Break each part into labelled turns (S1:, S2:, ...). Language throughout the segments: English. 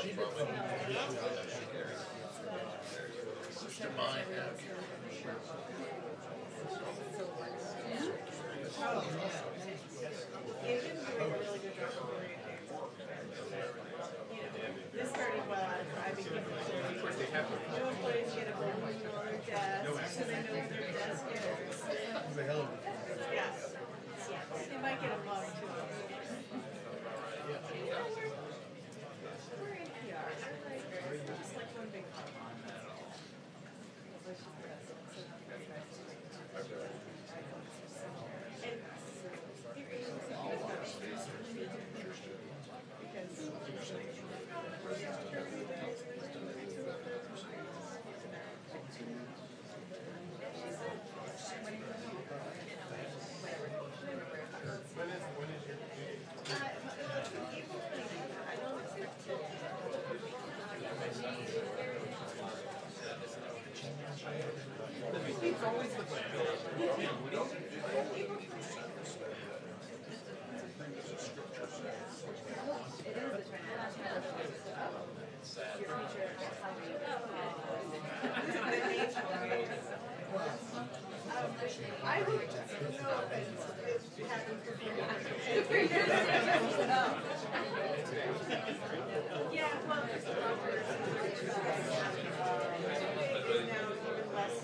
S1: They've been doing a really good job of orienting. This started well after I became a new employees get a button on their desk, so they know where their desk is. Yeah. They might get a mug too. We're NPR. We're just like one big club.
S2: It's always the plan.
S1: I hope it happens yeah, well, there's a lot of now even less.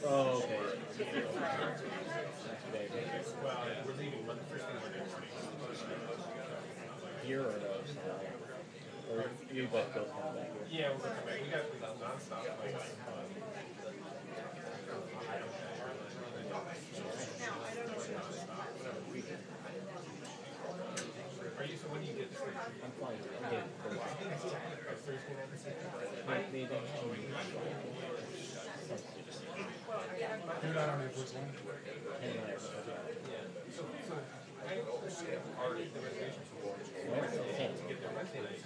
S3: Oh, okay.
S2: Well, we're leaving Monday, first thing Monday morning.
S3: Here or no? Or you both come back here?
S2: Yeah, we'll come back. We got non-stop flights. Are you, so when do you get this?
S3: I'm flying. I'm getting for a while.
S2: Thursday night?
S3: They don't have any
S4: You're not on Air Force One?
S2: So I already the reservations for to get there Wednesday night.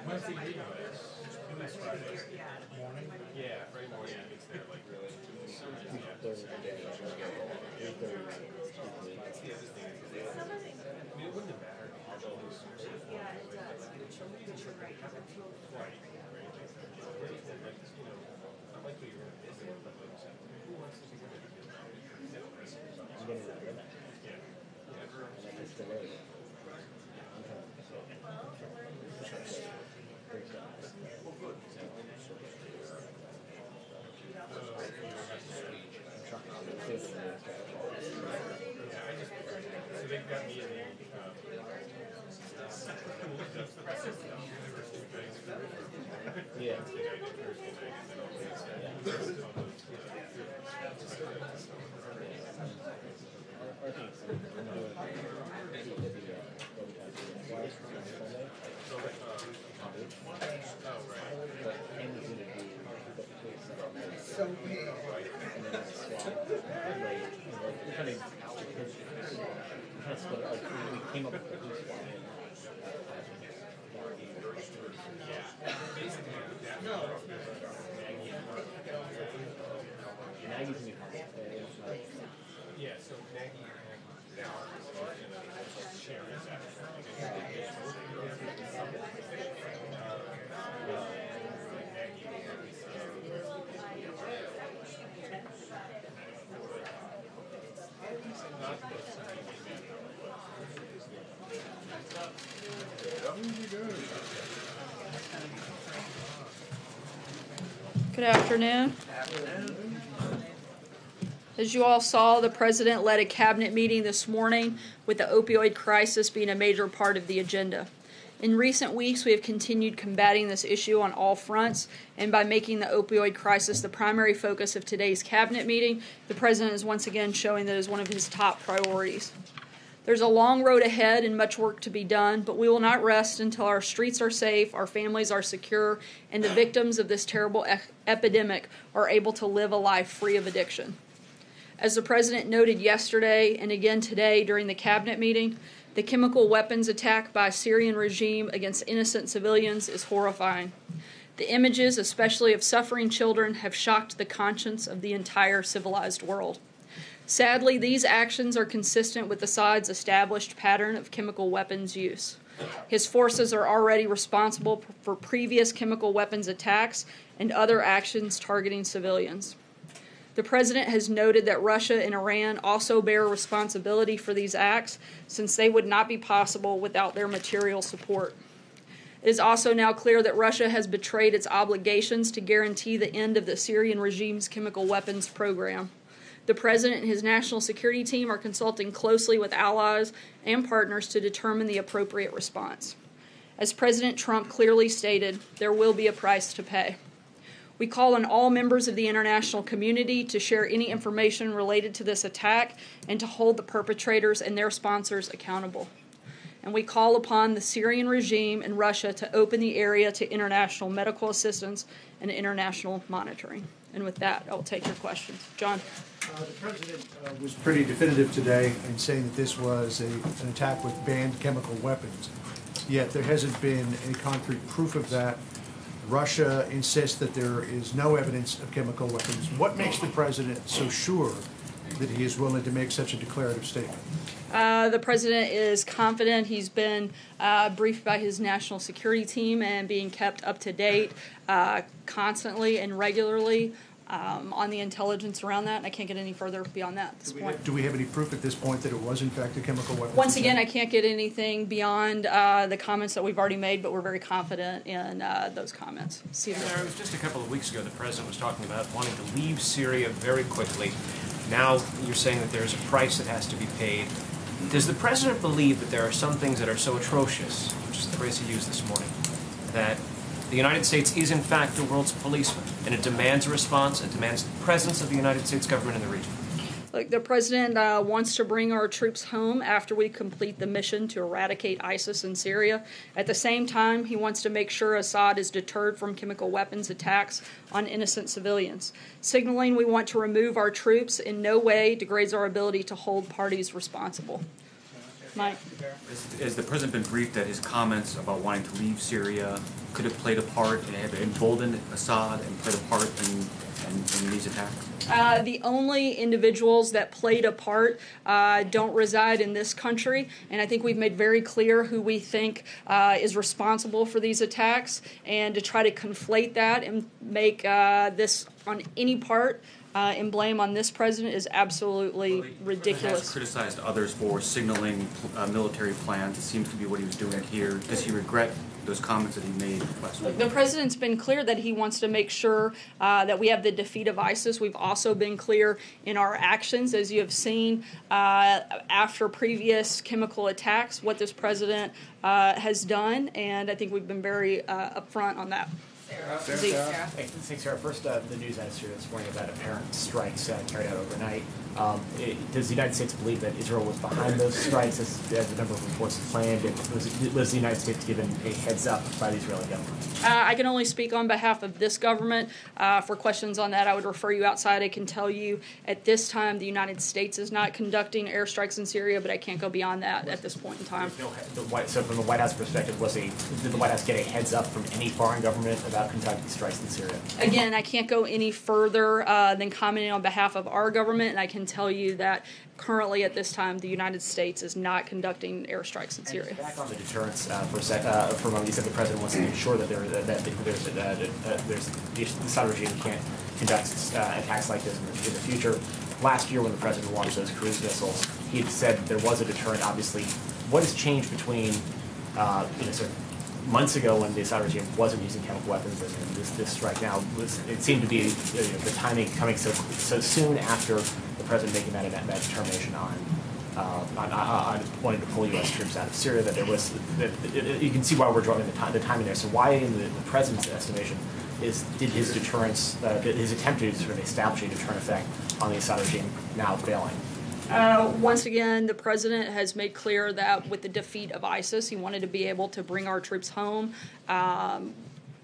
S4: When's the meeting? Morning?
S2: Yeah, Friday morning it's there, like really. I mean, it wouldn't have mattered. Not likely you're going to miss it, but who wants to see it? So they've got me in the
S3: Yeah.
S5: So big.
S3: We came up with the police one. Maggie's gonna be hard.
S2: yeah, so Maggie and Sharon's
S6: Good afternoon. As you all saw, the President led a cabinet meeting this morning with the opioid crisis being a major part of the agenda. In recent weeks, we have continued combating this issue on all fronts, and by making the opioid crisis the primary focus of today's cabinet meeting, the President is once again showing that it is one of his top priorities. There's a long road ahead and much work to be done, but we will not rest until our streets are safe, our families are secure, and the victims of this terrible epidemic are able to live a life free of addiction. As the President noted yesterday and again today during the cabinet meeting, the chemical weapons attack by a Syrian regime against innocent civilians is horrifying. The images, especially of suffering children, have shocked the conscience of the entire civilized world. Sadly, these actions are consistent with Assad's established pattern of chemical weapons use. His forces are already responsible for previous chemical weapons attacks and other actions targeting civilians. The President has noted that Russia and Iran also bear responsibility for these acts, since they would not be possible without their material support. It is also now clear that Russia has betrayed its obligations to guarantee the end of the Syrian regime's chemical weapons program. The President and his national security team are consulting closely with allies and partners to determine the appropriate response. As President Trump clearly stated, there will be a price to pay. We call on all members of the international community to share any information related to this attack and to hold the perpetrators and their sponsors accountable. And we call upon the Syrian regime and Russia to open the area to international medical assistance and international monitoring. And with that, I will take your questions. John.
S7: The President was pretty definitive today in saying that this was an attack with banned chemical weapons. Yet there hasn't been any concrete proof of that. Russia insists that there is no evidence of chemical weapons. What makes the President so sure that he is willing to make such a declarative statement?
S6: The President is confident. He's been briefed by his national security team and being kept up to date constantly and regularly on the intelligence around that. And I can't get any further beyond that at this point.
S7: Do we have any proof at this point that it was in fact a chemical weapon?
S6: Once again, I can't get anything beyond the comments that we've already made, but we're very confident in those comments.
S8: It was just a couple of weeks ago the President was talking about wanting to leave Syria very quickly. Now you're saying that there's a price that has to be paid. Does the President believe that there are some things that are so atrocious, which is the phrase he used this morning, that the United States is in fact the world's policeman, and it demands a response, it demands the presence of the United States government in the region?
S6: Look, the president wants to bring our troops home after we complete the mission to eradicate ISIS in Syria. At the same time, he wants to make sure Assad is deterred from chemical weapons attacks on innocent civilians. Signaling we want to remove our troops in no way degrades our ability to hold parties responsible. Mike?
S2: Has the president been briefed that his comments about wanting to leave Syria could have played a part and have emboldened Assad and played a part in these attacks?
S6: The only individuals that played a part don't reside in this country, and I think we've made very clear who we think is responsible for these attacks, and to try to conflate that and make this on any part and blame on this president is absolutely ridiculous.
S2: He has criticized others for signaling military plans. It seems to be what he was doing here. Does he regret those comments that he made last week?
S6: The president's been clear that he wants to make sure that we have the defeat of ISIS. We've also been clear in our actions, as you have seen after previous chemical attacks, what this president has done, and I think we've been very upfront on that.
S9: Sarah. Thanks, Sarah. First, the news out of Syria this morning about apparent strikes carried out overnight. Does the United States believe that Israel was behind those strikes, as a number of reports claimed? And was the United States given a heads up by the Israeli government?
S6: I can only speak on behalf of this government. For questions on that, I would refer you outside. I can tell you at this time the United States is not conducting airstrikes in Syria, but I can't go beyond that at this point in time.
S9: So from the White House perspective, did the White House get a heads up from any foreign government about conducting strikes in Syria?
S6: Again, I can't go any further than commenting on behalf of our government, and I can tell you that currently at this time the United States is not conducting airstrikes in Syria.
S9: Back on the deterrence for a moment, you said the president wants to make sure that the Assad regime can't conduct attacks like this in the future. Last year, when the president launched those cruise missiles, he had said there was a deterrent. Obviously, what has changed between sort of months ago when the Assad regime wasn't using chemical weapons and this strike now? It seemed to be the timing coming so soon after the president making that determination on wanting to pull U.S. troops out of Syria, that there was you can see why we're drawing the timing there. So why, in the president's estimation, did his deterrence, his attempt to sort of establish a deterrent effect on the Assad regime now failing?
S6: Once again, the president has made clear that with the defeat of ISIS, he wanted to be able to bring our troops home.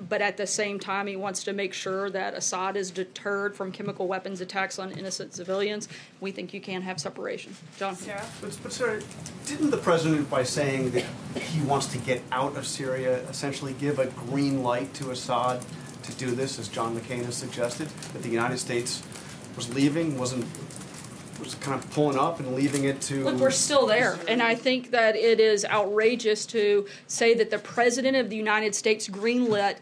S6: But at the same time, he wants to make sure that Assad is deterred from chemical weapons attacks on innocent civilians. We think you can have separation. John?
S1: Sarah?
S10: But sir, didn't the president, by saying that he wants to get out of Syria, essentially give a green light to Assad to do this, as John McCain has suggested, that the United States was leaving, was kind of pulling up and leaving it to...
S6: Look, we're still there, and I think that it is outrageous to say that the President of the United States greenlit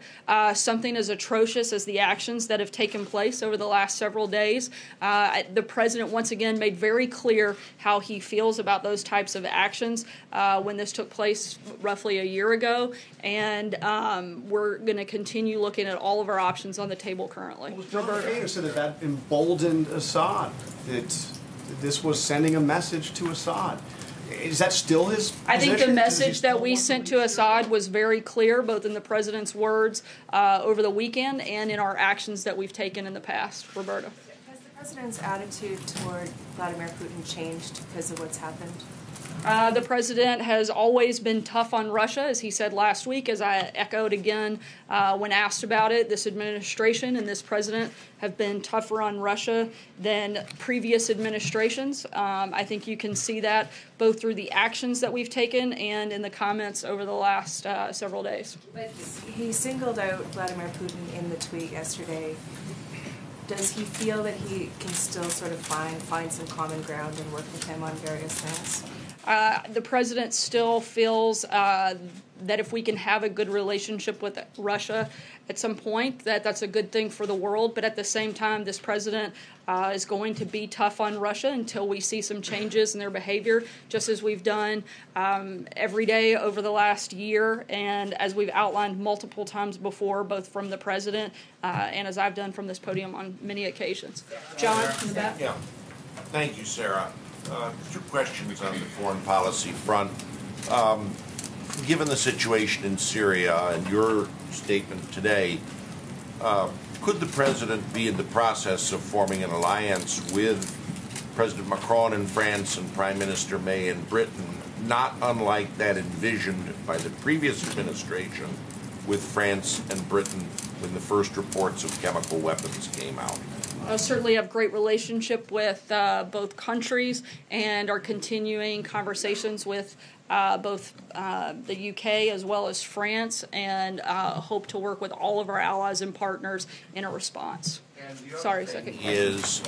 S6: something as atrocious as the actions that have taken place over the last several days. The President, once again, made very clear how he feels about those types of actions when this took place roughly a year ago, and we're going to continue looking at all of our options on the table currently.
S10: Well, John McCain said that emboldened Assad, that this was sending a message to Assad. Is that still his position?
S6: I think the message that we sent to Assad was very clear, both in the president's words over the weekend and in our actions that we've taken in the past. Roberta.
S11: Has the president's attitude toward Vladimir Putin changed because of what's happened?
S6: The president has always been tough on Russia, as he said last week, as I echoed again when asked about it. This administration and this president have been tougher on Russia than previous administrations. I think you can see that both through the actions that we've taken and in the comments over the last several days.
S11: But he singled out Vladimir Putin in the tweet yesterday. Does he feel that he can still sort of find some common ground and work with him on various things?
S6: The president still feels that if we can have a good relationship with Russia at some point, that's a good thing for the world. But at the same time, this president is going to be tough on Russia until we see some changes in their behavior, just as we've done every day over the last year, and as we've outlined multiple times before, both from the president and as I've done from this podium on many occasions. John, in the back.
S12: Yeah. Thank you, Sarah. Two questions on the foreign policy front. Given the situation in Syria and your statement today, could the president be in the process of forming an alliance with President Macron in France and Prime Minister May in Britain, not unlike that envisioned by the previous administration with France and Britain when the first reports of chemical weapons came out?
S6: Certainly have great relationship with both countries and are continuing conversations with both the UK as well as France, and hope to work with all of our allies and partners in a response. Sorry, second question.
S12: Is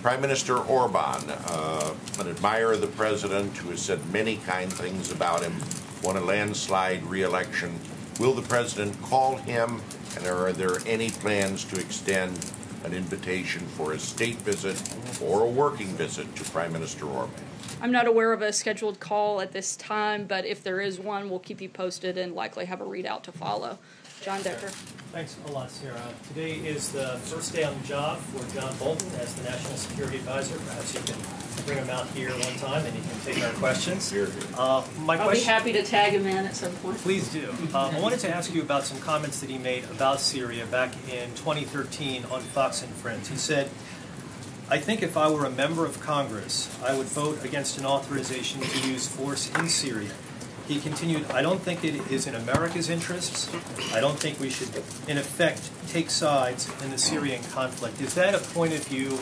S12: Prime Minister Orban, an admirer of the president who has said many kind things about him, won a landslide re-election. Will the president call him, and are there any plans to extend an invitation for a state visit or a working visit to Prime Minister Orban?
S6: I'm not aware of a scheduled call at this time, but if there is one, we'll keep you posted and likely have a readout to follow. John Decker.
S13: Thanks a lot, Sarah. Today is the first day on the job for John Bolton as the National Security Advisor. Perhaps you can bring him out here one time and he can take our questions.
S6: I'll be happy to tag him in at some point.
S13: Please do. I wanted to ask you about some comments that he made about Syria back in 2013 on Fox and Friends. He said, "I think if I were a member of Congress, I would vote against an authorization to use force in Syria." He continued, "I don't think it is in America's interests. I don't think we should, in effect, take sides in the Syrian conflict." Is that a point of view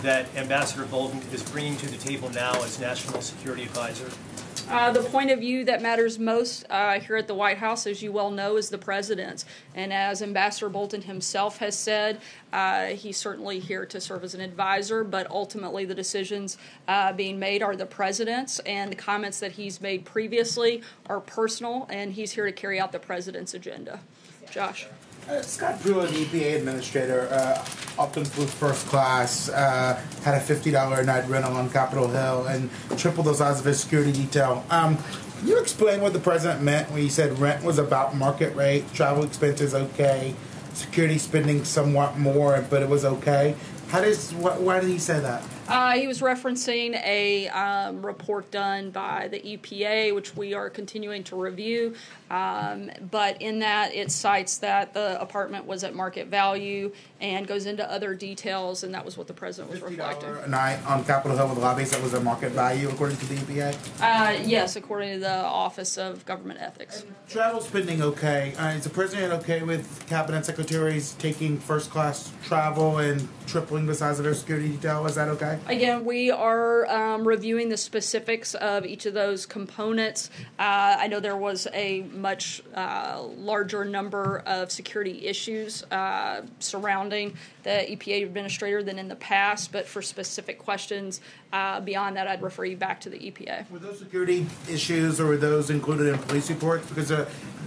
S13: that Ambassador Bolton is bringing to the table now as National Security Advisor?
S6: The point of view that matters most here at the White House, as you well know, is the president's. And as Ambassador Bolton himself has said, he's certainly here to serve as an advisor, but ultimately the decisions being made are the president's, and the comments that he's made previously are personal, and he's here to carry out the president's agenda. Josh.
S14: Scott Pruitt, the EPA Administrator, Upton flew first class, had a $50 a night rental on Capitol Hill, and tripled the size of his security detail. Can you explain what the president meant when he said rent was about market rate, travel expenses okay, security spending somewhat more, but it was okay? Why did he say that?
S6: He was referencing a report done by the EPA, which we are continuing to review. But in that, it cites that the apartment was at market value and goes into other details, and that was what the president was reflecting.
S14: $50 a night on Capitol Hill with lobbies, that was a market value according to the EPA?
S6: Yes, according to the Office of Government Ethics.
S14: Travel spending okay. Is the president okay with cabinet secretaries taking first class travel and tripling the size of their security detail? Is that okay?
S6: Again, we are reviewing the specifics of each of those components. I know there was a much larger number of security issues surrounding the EPA Administrator than in the past, but for specific questions beyond that, I'd refer you back to the EPA.
S14: Were those security issues, or were those included in police reports? Because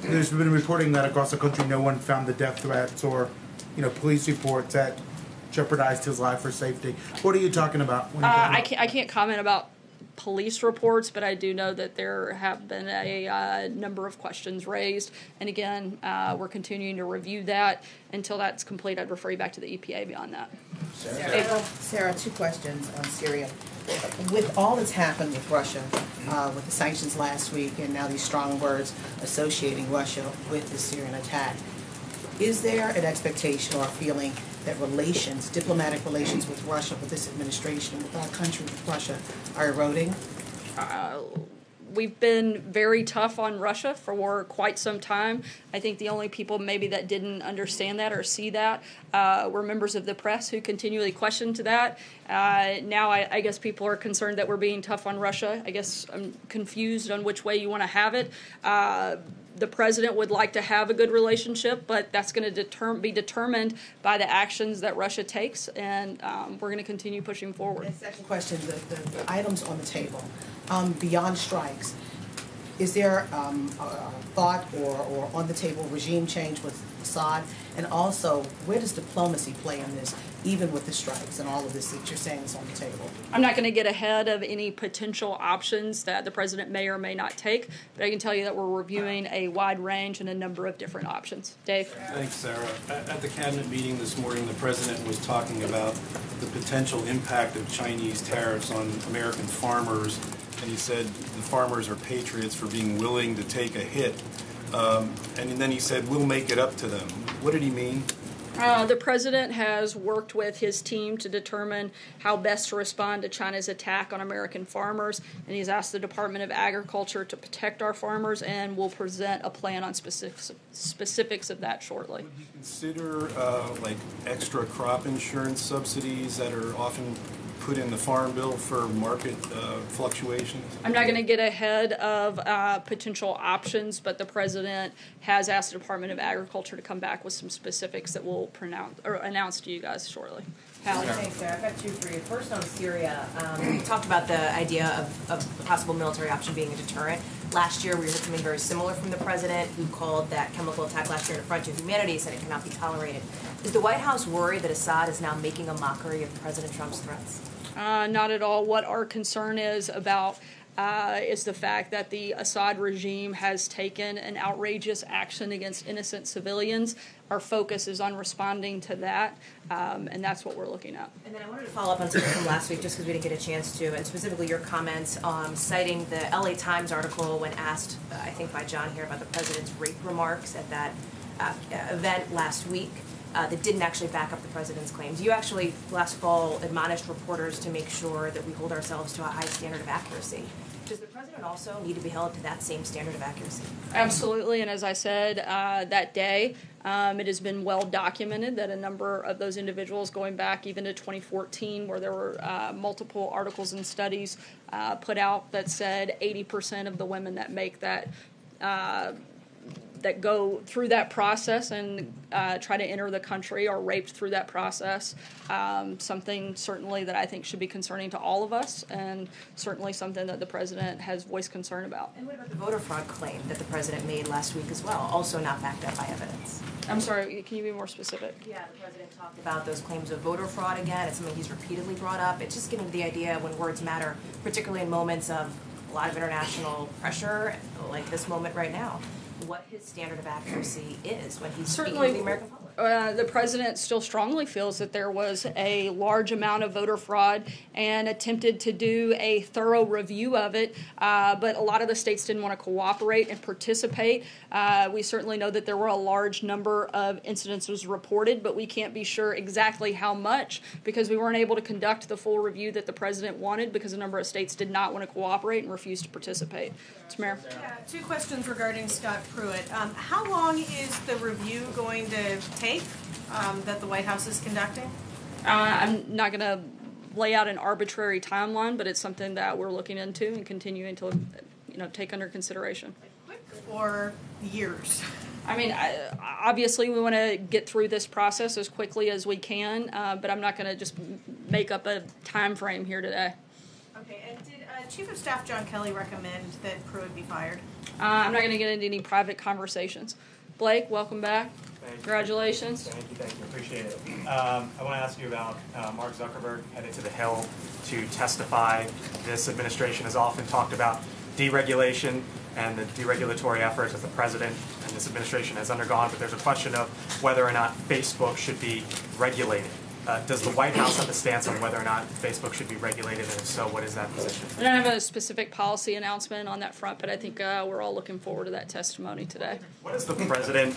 S14: there's been reporting that across the country no one found the death threats or police reports that jeopardized his life or safety. What are you talking about?
S6: I can't comment about police reports, but I do know that there have been a number of questions raised. And again, we're continuing to review that. Until that's complete, I'd refer you back to the EPA beyond that.
S5: Sarah, two questions on Syria. With all that's happened with Russia, with the sanctions last week and now these strong words associating Russia with the Syrian attack, is there an expectation or a feeling that diplomatic relations with Russia, with this administration, with our country, with Russia, are eroding?
S6: We've been very tough on Russia for quite some time. I think the only people maybe that didn't understand that or see that were members of the press who continually questioned that. Now I guess people are concerned that we're being tough on Russia. I guess I'm confused on which way you want to have it. The president would like to have a good relationship, but that's going to be determined by the actions that Russia takes, and we're going to continue pushing forward.
S5: And second question, the items on the table, beyond strikes, is there a thought or on the table regime change with Assad? And also, where does diplomacy play in this, even with the strikes and all of this that you're saying is on the table?
S6: I'm not going to get ahead of any potential options that the president may or may not take, but I can tell you that we're reviewing a wide range and a number of different options. Dave?
S15: Thanks, Sarah. At the cabinet meeting this morning, the president was talking about the potential impact of Chinese tariffs on American farmers, and he said the farmers are patriots for being willing to take a hit. And then he said, we'll make it up to them. What did he mean?
S6: The president has worked with his team to determine how best to respond to China's attack on American farmers, and he's asked the Department of Agriculture to protect our farmers, and will present a plan on specifics of that shortly.
S15: Would you consider like extra crop insurance subsidies that are often put in the farm bill for market fluctuations?
S6: I'm not going to get ahead of potential options, but the president has asked the Department of Agriculture to come back with some specifics that we'll announce to you guys shortly. Hallie?
S16: Thanks, Sarah. I've got two for you. First on Syria, we talked about the idea of a possible military option being a deterrent. Last year, we heard something very similar from the president, who called that chemical attack last year an affront to humanity, said it cannot be tolerated. Is the White House worried that Assad is now making a mockery of President Trump's threats?
S6: Not at all. What our concern is about is the fact that the Assad regime has taken an outrageous action against innocent civilians. Our focus is on responding to that, and that's what we're looking at.
S16: And then I wanted to follow up on something from last week, just because we didn't get a chance to, and specifically your comments citing the LA Times article when asked, I think by John here, about the president's rape remarks at that event last week. That didn't actually back up the president's claims. You actually, last fall, admonished reporters to make sure that we hold ourselves to a high standard of accuracy. Does the president also need to be held to that same standard of accuracy?
S6: Absolutely, and as I said that day, it has been well documented that a number of those individuals, going back even to 2014, where there were multiple articles and studies put out that said 80% of the women that make that that go through that process and try to enter the country are raped through that process. Something certainly that I think should be concerning to all of us, and certainly something that the president has voiced concern about.
S16: And what about the voter fraud claim that the president made last week as well, also not backed up by evidence?
S6: I'm sorry, can you be more specific?
S16: Yeah, the president talked about those claims of voter fraud again. It's something he's repeatedly brought up. It's just giving the idea when words matter, particularly in moments of a lot of international pressure, like this moment right now, what his standard of accuracy is when he's speaking to the American public.
S6: The president still strongly feels that there was a large amount of voter fraud and attempted to do a thorough review of it, but a lot of the states didn't want to cooperate and participate. We certainly know that there were a large number of incidences reported, but we can't be sure exactly how much because we weren't able to conduct the full review that the president wanted because a number of states did not want to cooperate and refused to participate. Mayor.
S1: Yeah, two questions regarding Scott Pruitt. How long is the review going to take that the White House is conducting?
S6: I'm not going to lay out an arbitrary timeline, but it's something that we're looking into and continuing to, take under consideration.
S1: Quick or years?
S6: I mean, obviously we want to get through this process as quickly as we can, but I'm not going to just make up a time frame here today.
S1: Okay, and did Chief of Staff John Kelly recommend that Pruitt be fired?
S6: I'm not going to get into any private conversations. Blake, welcome back.
S17: Thank you.
S6: Congratulations.
S17: Thank you. Appreciate it. I want to ask you about Mark Zuckerberg headed to the Hill to testify. This administration has often talked about deregulation and the deregulatory efforts that the president and this administration has undergone, but there's a question of whether or not Facebook should be regulated. Does the White House have a stance on whether or not Facebook should be regulated, and if so, what is that position?
S6: I don't have a specific policy announcement on that front, but I think we're all looking forward to that testimony today.
S17: What does the president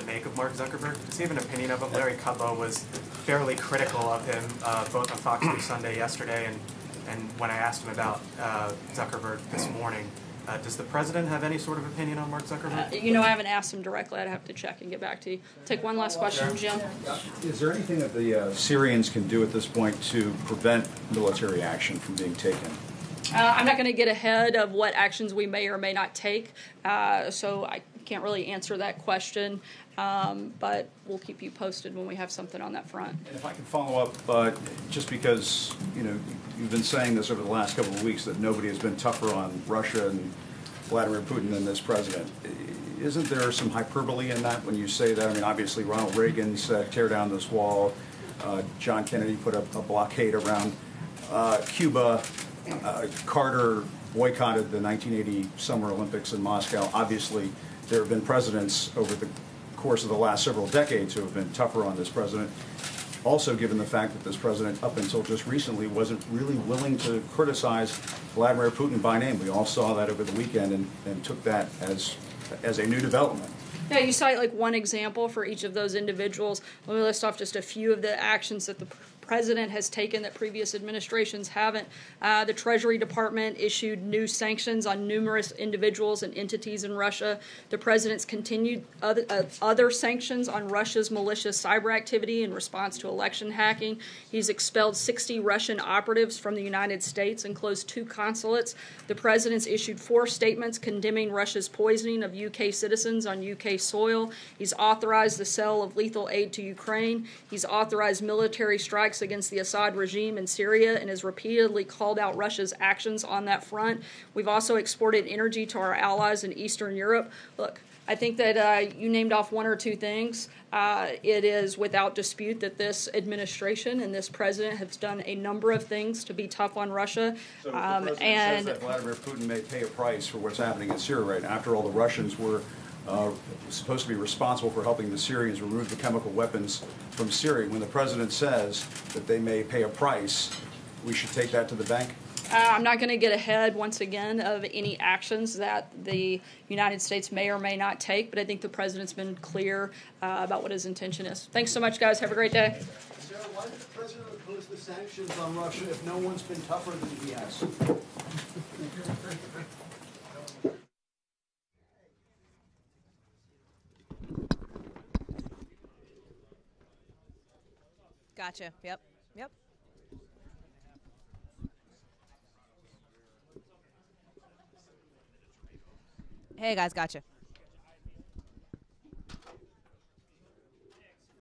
S17: make of Mark Zuckerberg? Does he have an opinion of him? Larry Kudlow was fairly critical of him, both on Fox News Sunday yesterday and when I asked him about Zuckerberg this morning. Does the president have any sort of opinion on Mark Zuckerberg?
S6: I haven't asked him directly. I'd have to check and get back to you. Take one last question, Jim.
S18: Is there anything that the Syrians can do at this point to prevent military action from being taken?
S6: I'm not going to get ahead of what actions we may or may not take, so I can't really answer that question, but we'll keep you posted when we have something on that front.
S18: And if I can follow up, just because you've been saying this over the last couple of weeks that nobody has been tougher on Russia and Vladimir Putin than this president. Isn't there some hyperbole in that when you say that? I mean, obviously Ronald Reagan said tear down this wall. John Kennedy put up a blockade around Cuba. Carter boycotted the 1980 Summer Olympics in Moscow. Obviously, there have been presidents over the course of the last several decades who have been tougher on this president. Also, given the fact that this president, up until just recently, wasn't really willing to criticize Vladimir Putin by name. We all saw that over the weekend and took that as as a new development.
S6: Yeah, you cite like one example for each of those individuals. Let me list off just a few of the actions that the president has taken that previous administrations haven't. The Treasury Department issued new sanctions on numerous individuals and entities in Russia. The president's continued other sanctions on Russia's malicious cyber activity in response to election hacking. He's expelled 60 Russian operatives from the United States and closed 2 consulates. The president's issued 4 statements condemning Russia's poisoning of UK citizens on UK soil. He's authorized the sale of lethal aid to Ukraine. He's authorized military strikes against the Assad regime in Syria and has repeatedly called out Russia's actions on that front. We've also exported energy to our allies in Eastern Europe. Look, I think that you named off 1 or 2 things. It is without dispute that this administration and this president has done a number of things to be tough on Russia.
S18: So the president says that Vladimir Putin may pay a price for what's happening in Syria right now. After all, the Russians were supposed to be responsible for helping the Syrians remove the chemical weapons from Syria. When the president says that they may pay a price, we should take that to the bank?
S6: I'm not going to get ahead, once again, of any actions that the United States may or may not take, but I think the president's been clear about what his intention is. Thanks so much, guys. Have a great day.
S7: Sarah, why did the president oppose the sanctions on Russia if no one's been tougher than he has?
S16: Gotcha. Yep. Yep. Hey guys, gotcha.